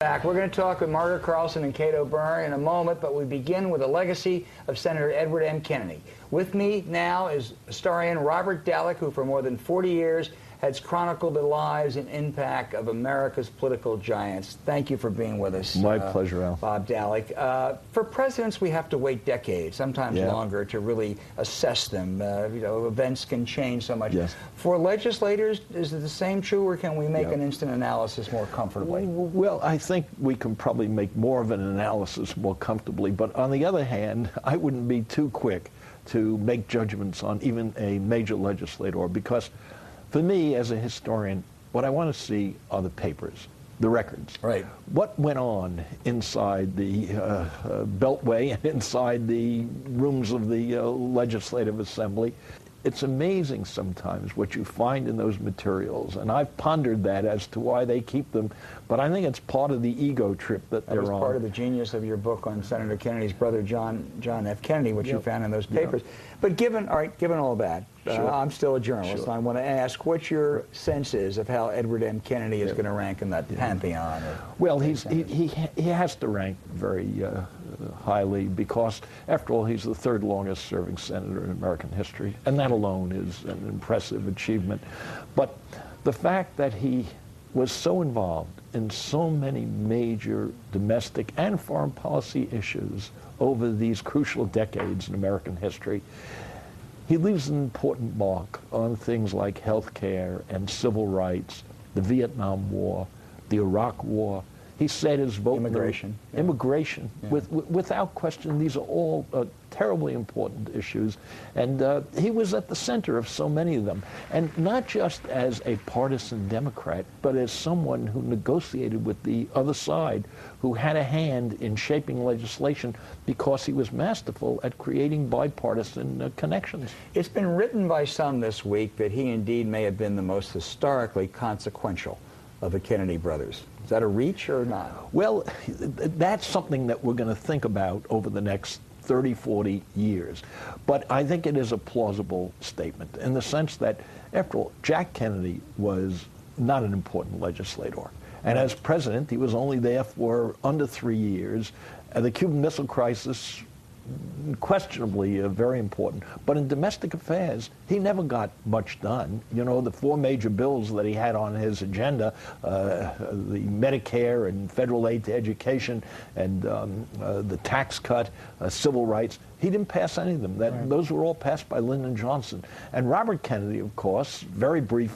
Back. We're going to talk with Margaret Carlson and Kate O'Byrne in a moment, but we begin with the legacy of Senator Edward M. Kennedy. With me now is historian Robert Dallek, who for more than 40 years has chronicled the lives and impact of America's political giants. Thank you for being with us. My pleasure, Al. Bob Dallek. For presidents, we have to wait decades, sometimes longer, to really assess them. Events can change so much. Yes. For legislators, is it the same true, or can we make an instant analysis more comfortably? Well, I think we can probably make more of an analysis more comfortably, but on the other hand, I wouldn't be too quick to make judgments on even a major legislator, because for me, as a historian, what I want to see are the papers, the records. Right. What went on inside the Beltway and inside the rooms of the Legislative Assembly. It's amazing sometimes what you find in those materials, and I've pondered that as to why they keep them, but I think it's part of the ego trip that they're on. That was part of the genius of your book on Senator Kennedy's brother, John F. Kennedy, which you found in those papers. But given all that, I'm still a journalist, and I want to ask what your sense is of how Edward M. Kennedy is going to rank in that pantheon. Well, he has to rank very highly, because, after all, he's the third longest serving senator in American history, and that alone is an impressive achievement. But the fact that he was so involved in so many major domestic and foreign policy issues over these crucial decades in American history, he leaves an important mark on things like health care and civil rights, the Vietnam War, the Iraq War. He said his vote... Immigration. Immigration. Without question, these are all terribly important issues. And he was at the center of so many of them. And not just as a partisan Democrat, but as someone who negotiated with the other side, who had a hand in shaping legislation because he was masterful at creating bipartisan connections. It's been written by some this week that he indeed may have been the most historically consequential of the Kennedy brothers. Is that a reach or not? Well, that's something that we're going to think about over the next 30, 40 years. But I think it is a plausible statement in the sense that, after all, Jack Kennedy was not an important legislator. And as president, he was only there for under 3 years. The Cuban Missile Crisis, questionably very important. But in domestic affairs, he never got much done. You know, the four major bills that he had on his agenda, the Medicare and federal aid to education and the tax cut, civil rights, he didn't pass any of them. Those were all passed by Lyndon Johnson. And Robert Kennedy, of course, very brief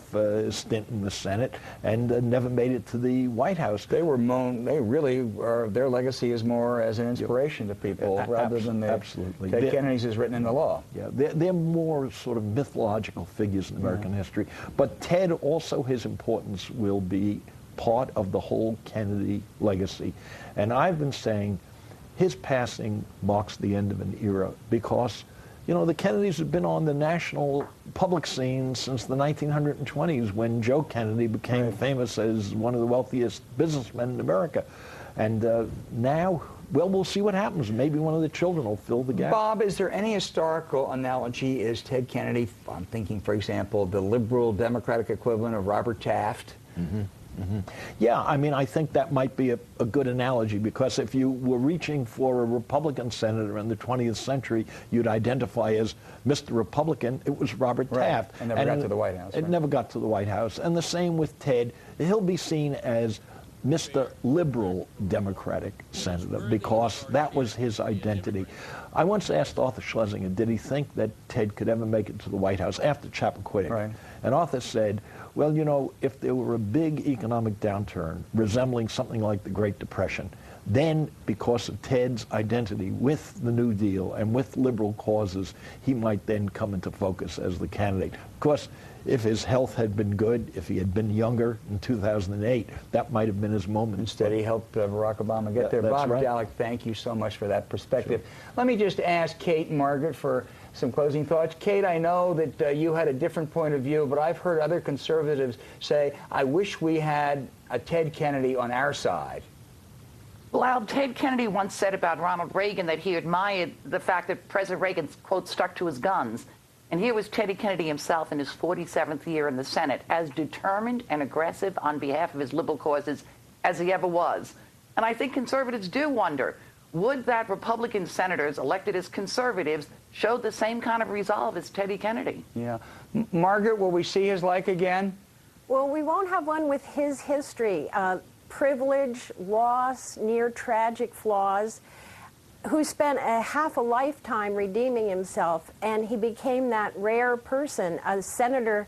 stint in the Senate, and never made it to the White House. They really are, their legacy is more as an inspiration to people rather than Ted Kennedy's is written in the law. Yeah, they're more sort of mythological figures in American history. But Ted, also, his importance will be part of the whole Kennedy legacy. And I've been saying his passing marks the end of an era because, you know, the Kennedys have been on the national public scene since the 1920s, when Joe Kennedy became famous as one of the wealthiest businessmen in America. And now, well, we'll see what happens. Maybe one of the children will fill the gap. Bob, is there any historical analogy? Is Ted Kennedy, I'm thinking, for example, the liberal Democratic equivalent of Robert Taft? Yeah, I mean, I think that might be a good analogy, because if you were reaching for a Republican senator in the 20th century, you'd identify as Mr. Republican. It was Robert Taft. And never got to the White House. It never got to the White House. And the same with Ted. He'll be seen as Mr. Liberal Democratic senator, because that was his identity. I once asked Arthur Schlesinger, did he think that Ted could ever make it to the White House after Chappaquiddick? And Arthur said, well, you know, if there were a big economic downturn resembling something like the Great Depression, then, because of Ted's identity with the New Deal and with liberal causes, he might then come into focus as the candidate. Of course, if his health had been good, if he had been younger in 2008, that might have been his moment. Instead, he helped Barack Obama get there. Bob Dallek, thank you so much for that perspective. Let me just ask Kate and Margaret for some closing thoughts. Kate, I know that you had a different point of view, but I've heard other conservatives say, I wish we had a Ted Kennedy on our side. Well, Ted Kennedy once said about Ronald Reagan that he admired the fact that President Reagan, quote, stuck to his guns. And here was Teddy Kennedy himself in his 47th year in the Senate, as determined and aggressive on behalf of his liberal causes as he ever was. And I think conservatives do wonder, would that Republican senators elected as conservatives show the same kind of resolve as Teddy Kennedy? Yeah. Margaret, will we see his like again? Well, we won't have one with his history. Privilege, loss, near tragic flaws, who spent half a lifetime redeeming himself, and he became that rare person, a senator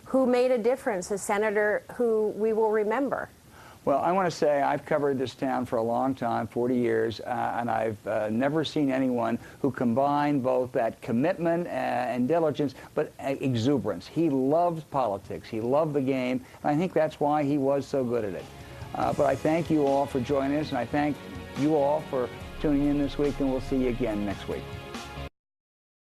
who made a difference, a senator who we will remember. Well, I want to say I've covered this town for a long time, 40 years, and I've never seen anyone who combined both that commitment and diligence, but exuberance. He loved politics. He loved the game, and I think that's why he was so good at it. But I thank you all for joining us, and I thank you all for tuning in this week, and we'll see you again next week.